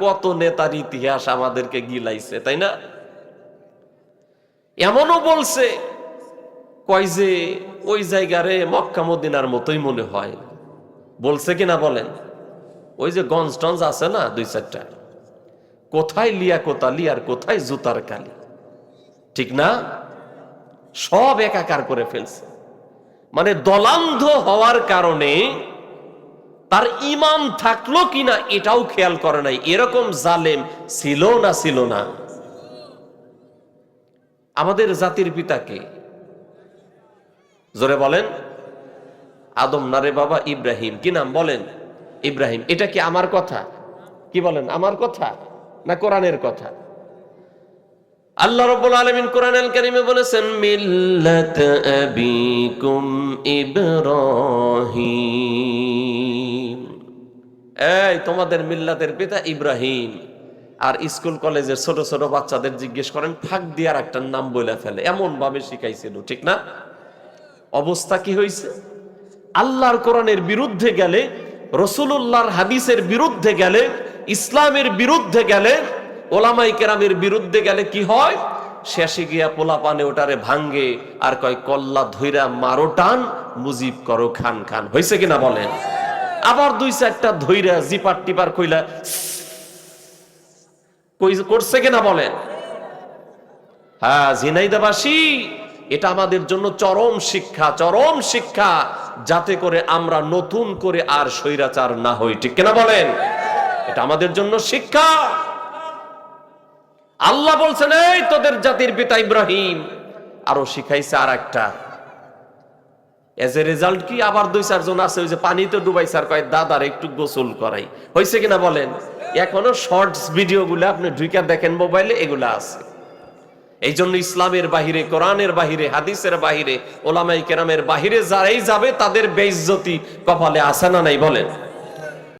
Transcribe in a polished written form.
কত নেতার ইতিহাস আমাদেরকে গিলাইছে, তাই না? এমনও বলছে কয় যে ওই জায়গারে মক্কা মদিনার মতোই মনে হয়। বলছে কিনা বলেন? ওই যে গঞ্জ টঞ্জ আছে না দুই চারটা, কোথায় লিয়াকত আলী আর কোথায় জুতার কালি, ঠিক না? সব একাকার করে ফেলছে। মানে দলান্ধ হওয়ার কারণে তার ঈমান থাকলো কিনা এটাও খেয়াল করে নাই। এরকম জালেম ছিল না ছিল না? আমাদের জাতির পিতাকে জোরে বলেন। আদম না রে বাবা, ইব্রাহিম। কি নাম বলেন? ইব্রাহিম। এটা কি আমার কথা? কি বলেন, আমার কথা না কোরআনের কথা? আল্লাহ রাব্বুল আলামিন কোরআনুল কারীমে বলেছেন মিল্লাত আবিকুম ইব্রাহিম। এই তোমাদের মিল্লাতের পিতা ইব্রাহিম। আর স্কুল কলেজের ছোট ছোট বাচ্চাদের জিজ্ঞেস করেন, ফাঁক দিয়ে আর একটা নাম বলে ফেলে, এমন ভাবে শিখাইছিল, ঠিক না? অবস্থা কি হয়েছে? আল্লাহর কোরআনের বিরুদ্ধে গেলে, রাসূলুল্লাহর হাদিসের বিরুদ্ধে গেলে, ইসলামের বিরুদ্ধে গেলে, ওলামায়ে কেরামের বিরুদ্ধে গেলে কি হয়? শেষে গিয়া পোলা পানে ওটারে ভাঙ্গে আর কয় কল্লা ধইরা মারো টান, মুজিব করো খান খান। হয়েছে কিনা বলেন? আবার দুই চারটা ধইরা জিপার টিপার কইলা করছে কিনা বলেন? হ্যাঁ, ঝিনাইদহবাসী, এটা আমাদের জন্য চরম শিক্ষা, চরম শিক্ষা, যাতে করে আমরা নতুন করে আর স্বৈরাচার না হই, ঠিক কিনা বলেন? এটা আমাদের জন্য শিক্ষা। আল্লাহ বলছেন এই তোদের জাতির পিতা ইব্রাহিম। আরো শিখাইছে আর একটা, এজ এ রেজাল্ট কি আবার দুই চারজন আছে ওই যে পানিতে ডুবাইছে আর কয় দাদার একটু গোসল করাই। হয়েছে কিনা বলেন? এখনো শর্টস ভিডিও গুলো আপনি ঢুকে দেখেন মোবাইলে, এগুলা আছে। এই জন্য ইসলামের বাহিরে, কোরআনের বাহিরে, হাদিসের বাহিরে, ওলামায়ে কেরামের বাহিরে যারাই যাবে তাদের বেইজ্জতি কপালে আছে না নাই বলেন?